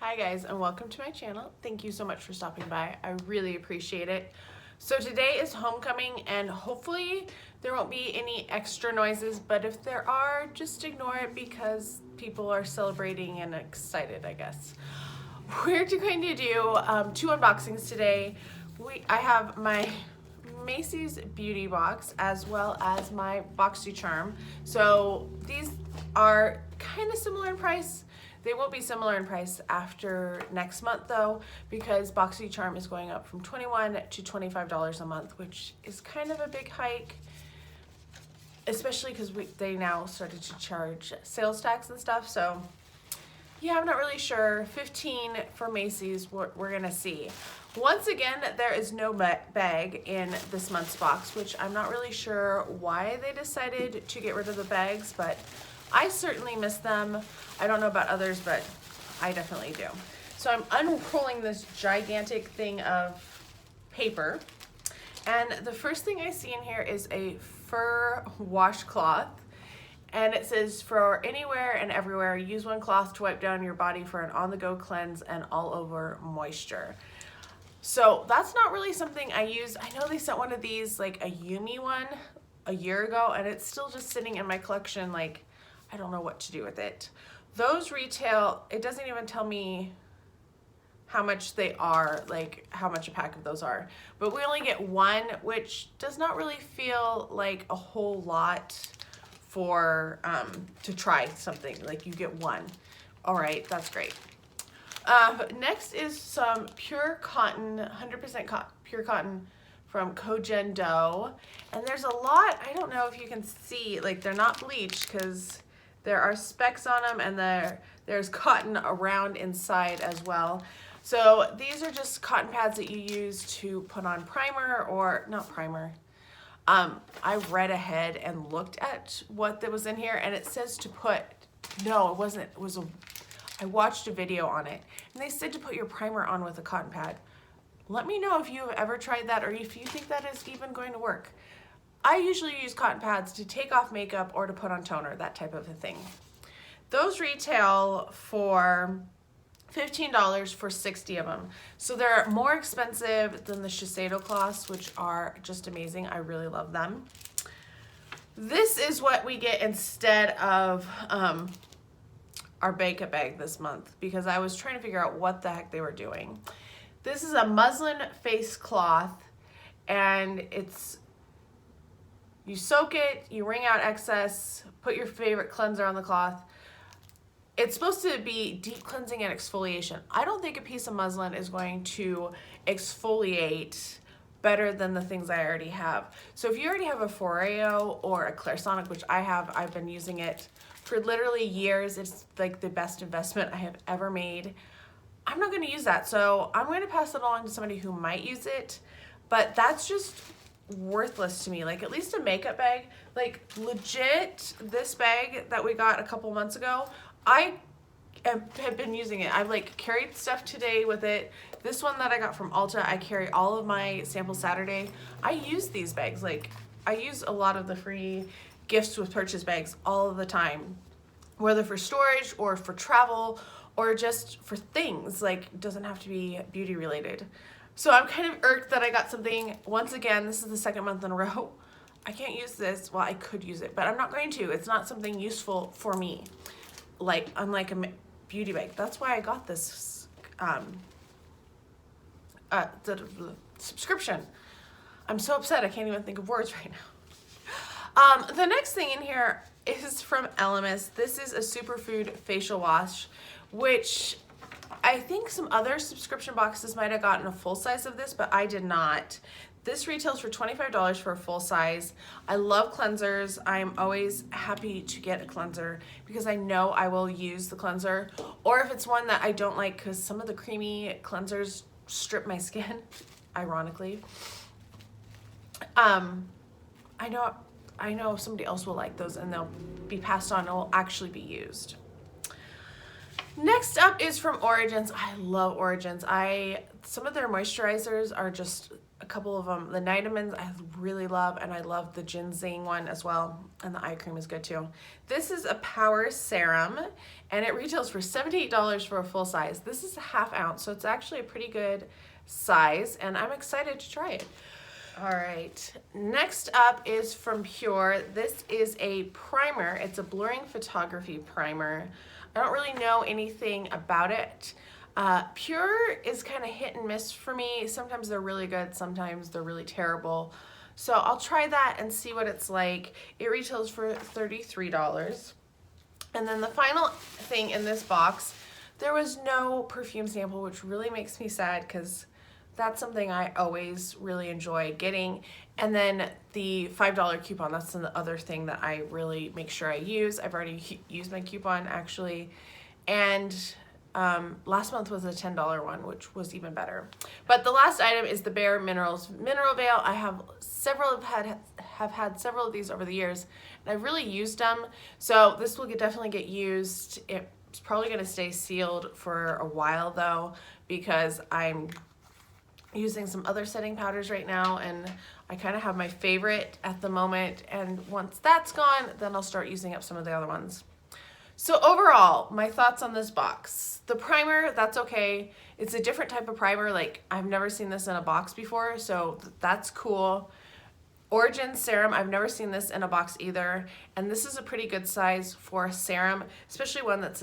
Hi guys, and welcome to my channel. Thank you so much for stopping by. I really appreciate it. So today is homecoming and hopefully there won't be any extra noises, but if there are, just ignore it because people are celebrating and excited, I guess. We're going to do two unboxings today. I have my Macy's beauty box as well as my Boxycharm. So these are kind of similar in price. They won't be similar in price after next month though, because Boxycharm is going up from $21 to $25 a month, which is kind of a big hike, especially because they now started to charge sales tax and stuff. So yeah, I'm not really sure. 15 for Macy's, we're gonna see. Once again, there is no bag in this month's box, which I'm not really sure why they decided to get rid of the bags, but I certainly miss them. I don't know about others, but I definitely do. So I'm unrolling this gigantic thing of paper. And the first thing I see in here is a fur washcloth. And it says, for anywhere and everywhere, use one cloth to wipe down your body for an on-the-go cleanse and all-over moisture. So that's not really something I use. I know they sent one of these, like a Yumi one, a year ago, and it's still just sitting in my collection, like, I don't know what to do with it. Those retail, it doesn't even tell me how much they are, like how much a pack of those are. But we only get one, which does not really feel like a whole lot for to try something. Like you get one. All right, that's great. Next is some pure cotton, 100% pure cotton from Kojen Dough. And there's a lot, I don't know if you can see, like they're not bleached because there are specks on them, and there's cotton around inside as well. So these are just cotton pads that you use to put on primer, or not primer. I read ahead and looked at what that was in here, and it says to put, no, it wasn't, I watched a video on it, and they said to put your primer on with a cotton pad. Let me know if you have ever tried that, or if you think that is even going to work. I usually use cotton pads to take off makeup or to put on toner, that type of a thing. Those retail for $15 for 60 of them. So they're more expensive than the Shiseido cloths, which are just amazing. I really love them. This is what we get instead of our Bake-A Bag this month, because I was trying to figure out what the heck they were doing. This is a muslin face cloth, and you soak it, you wring out excess, put your favorite cleanser on the cloth. It's supposed to be deep cleansing and exfoliation. I don't think a piece of muslin is going to exfoliate better than the things I already have. So if you already have a Foreo or a Clairsonic, which I have, I've been using it for literally years. It's like the best investment I have ever made. I'm not gonna use that, so I'm gonna pass it along to somebody who might use it, but that's just worthless to me. Like at least a makeup bag, like legit, this bag that we got a couple months ago, I have been using it. I've like carried stuff today with it. This one that I got from Ulta, I carry all of my Sample Saturday. I use these bags. Like I use a lot of the free gifts with purchase bags all of the time, whether for storage or for travel or just for things. Like it doesn't have to be beauty related. So I'm kind of irked that I got something, once again, this is the second month in a row. I can't use this. Well, I could use it, but I'm not going to. It's not something useful for me, like unlike a beauty bag. That's why I got this the subscription. I'm so upset I can't even think of words right now. The next thing in here is from Elemis. This is a superfood facial wash, which I think some other subscription boxes might have gotten a full size of this, but I did not. This retails for $25 for a full size. I love cleansers. I'm always happy to get a cleanser because I know I will use the cleanser, or if it's one that I don't like, because some of the creamy cleansers strip my skin, ironically. I know somebody else will like those and they'll be passed on and will actually be used. Next up is from Origins. I love Origins. Some of their moisturizers are just a couple of them. The Nitamins I really love, and I love the ginseng one as well, and the eye cream is good too. This is a power serum, and it retails for $78 for a full size. This is a ½ ounce, so it's actually a pretty good size, and I'm excited to try it. All right, next up is from Pure. This is a primer. It's a blurring photography primer. I don't really know anything about it. Pure is kind of hit and miss for me. Sometimes they're really good, sometimes they're really terrible. So I'll try that and see what it's like. It retails for $33. And then the final thing in this box, there was no perfume sample, which really makes me sad because that's something I always really enjoy getting. And then the $5 coupon, that's the other thing that I really make sure I use. I've already used my coupon actually. And last month was a $10 one, which was even better. But the last item is the Bare Minerals Mineral Veil. I have had several of these over the years, and I've really used them. So this will definitely get used. It's probably going to stay sealed for a while though, because I'm using some other setting powders right now, and I kind of have my favorite at the moment, and once that's gone, then I'll start using up some of the other ones. So overall, my thoughts on this box. The primer, that's okay. It's a different type of primer. Like, I've never seen this in a box before, so that's cool. Origin serum, I've never seen this in a box either, and this is a pretty good size for a serum, especially one that's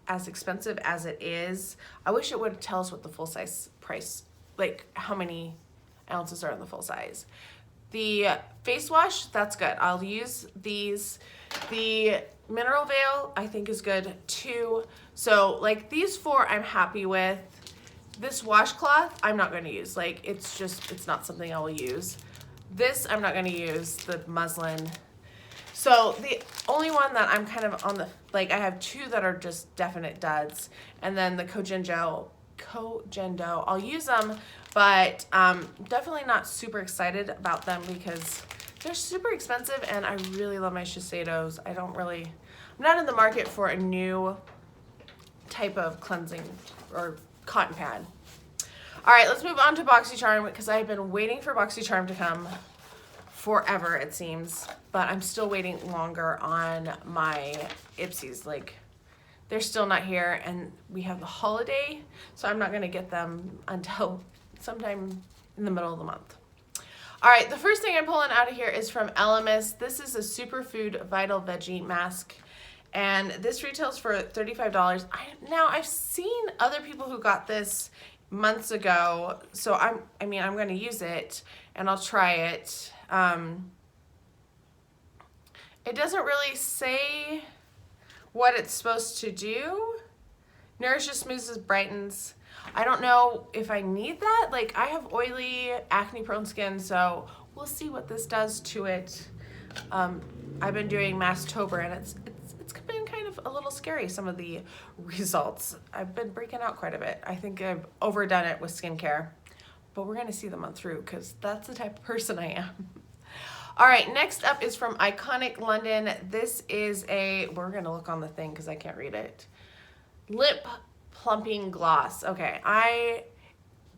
as expensive as it is. I wish it would tell us what the full size price, like how many ounces are in the full size. The face wash, that's good. I'll use these. The Mineral Veil, I think, is good too. So like these four I'm happy with. This washcloth, I'm not going to use. Like, it's not something I will use. This, I'm not going to use, the muslin. So the only one that I'm kind of on the, like, I have two that are just definite duds. And then the Kojendo, I'll use them, but definitely not super excited about them because they're super expensive, and I really love my Shiseidos. I'm not in the market for a new type of cleansing or cotton pad. All right, let's move on to Boxycharm because I've been waiting for Boxycharm to come forever, it seems, but I'm still waiting longer on my Ipsies. Like, they're still not here, and we have the holiday, so I'm not gonna get them until sometime in the middle of the month. All right, the first thing I'm pulling out of here is from Elemis. This is a Superfood Vital Veggie Mask, and this retails for $35. Now, I've seen other people who got this months ago, so I'm going to use it, and I'll try it. It doesn't really say what it's supposed to do. Nourishes, smooths, brightens. I don't know if I need that. Like, I have oily, acne-prone skin, so we'll see what this does to it. I've been doing Masktober, and it's been kind of a little scary, some of the results. I've been breaking out quite a bit. I think I've overdone it with skincare, but we're gonna see the month through because that's the type of person I am. All right, next up is from Iconic London. This is we're gonna look on the thing because I can't read it. Lip plumping gloss. Okay, I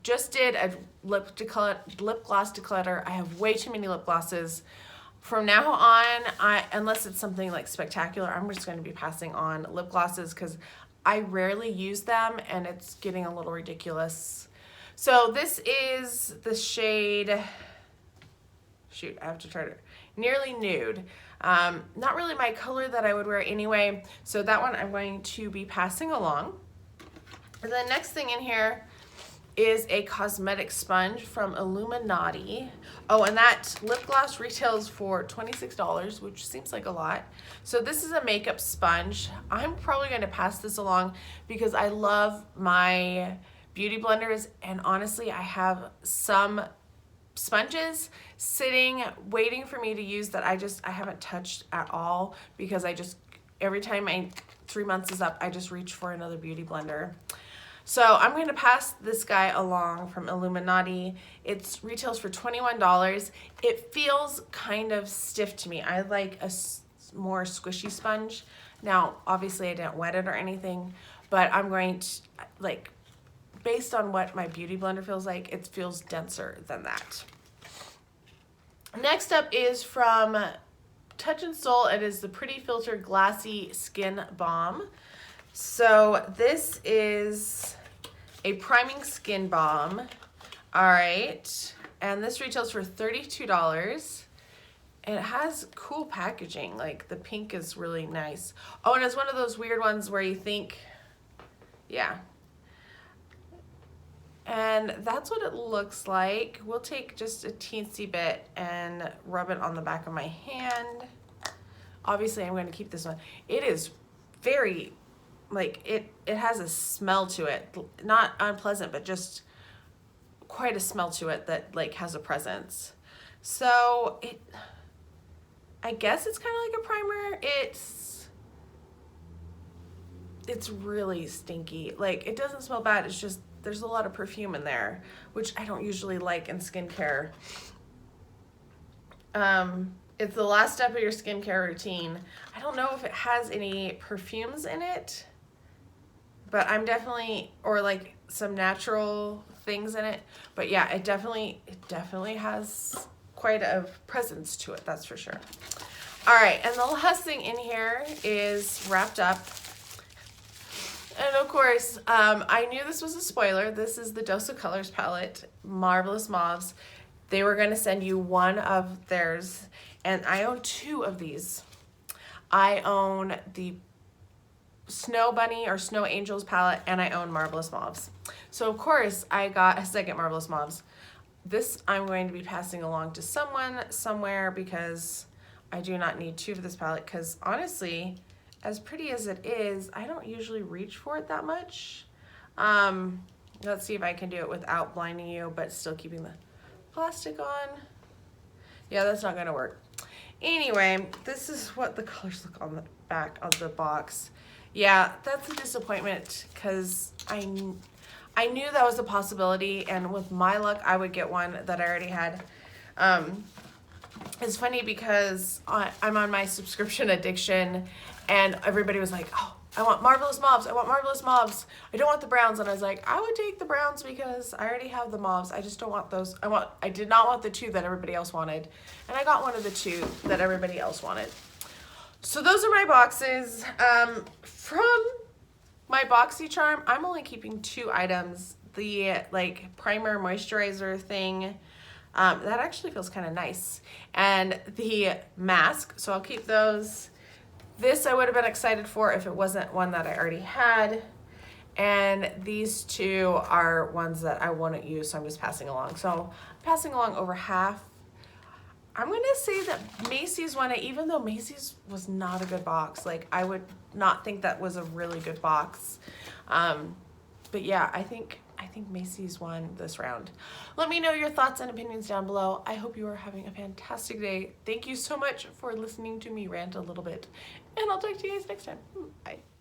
just did a lip gloss declutter. I have way too many lip glosses. From now on, unless it's something like spectacular, I'm just going to be passing on lip glosses because I rarely use them and it's getting a little ridiculous. So this is the shade, shoot, I have to try it, Nearly Nude. Not really my color that I would wear anyway, so that one I'm going to be passing along. And the next thing in here is a cosmetic sponge from Illuminati. Oh, and that lip gloss retails for $26, which seems like a lot. So this is a makeup sponge. I'm probably going to pass this along because I love my beauty blenders, and honestly, I have some sponges sitting waiting for me to use that I haven't touched at all because every time 3 months is up, I just reach for another beauty blender. So I'm going to pass this guy along from Illuminati. It retails for $21. It feels kind of stiff to me. I like a more squishy sponge. Now, obviously I didn't wet it or anything, but I'm going to based on what my Beauty Blender feels like, it feels denser than that. Next up is from Touch and Soul. It is the Pretty Filter Glassy Skin Balm. So this is a priming skin balm. All right, and this retails for $32. And it has cool packaging, like the pink is really nice. Oh, and it's one of those weird ones where you think, yeah. And that's what it looks like. We'll take just a teensy bit and rub it on the back of my hand. Obviously, I'm going to keep this one. It is very, like, it has a smell to it. Not unpleasant, but just quite a smell to it that, like, has a presence. So, I guess it's kind of like a primer. It's really stinky. Like, it doesn't smell bad. It's just, there's a lot of perfume in there, which I don't usually like in skincare. It's the last step of your skincare routine. I don't know if it has any perfumes in it, but I'm definitely, or like some natural things in it. But yeah, it definitely has quite a presence to it, that's for sure. All right, and the last thing in here is wrapped up. And of course, I knew this was a spoiler. This is the Dose of Colors palette, Marvelous Mauves. They were gonna send you one of theirs, and I own two of these. I own the Snow Bunny or Snow Angels palette, and I own Marvelous Mauves. So of course, I got a second Marvelous Mauves. This I'm going to be passing along to someone somewhere because I do not need two of this palette, because honestly, as pretty as it is, I don't usually reach for it that much. Let's see if I can do it without blinding you, but still keeping the plastic on. Yeah, that's not gonna work. Anyway, this is what the colors look on the back of the box. Yeah, that's a disappointment, because I knew that was a possibility, and with my luck, I would get one that I already had. It's funny because I'm on my subscription addiction, and everybody was like, oh, I want Marvelous Mauves. I want Marvelous Mauves. I don't want the browns. And I was like, I would take the browns because I already have the mauves. I just don't want those. I did not want the two that everybody else wanted. And I got one of the two that everybody else wanted. So those are my boxes. From my Boxycharm, I'm only keeping two items. The like primer moisturizer thing. That actually feels kind of nice. And the mask, so I'll keep those. This I would have been excited for if it wasn't one that I already had. And these two are ones that I wouldn't use, so I'm just passing along. So passing along over half. I'm gonna say that Macy's one, even though Macy's was not a good box, like I would not think that was a really good box. But yeah, I think Macy's won this round. Let me know your thoughts and opinions down below. I hope you are having a fantastic day. Thank you so much for listening to me rant a little bit, and I'll talk to you guys next time. Bye.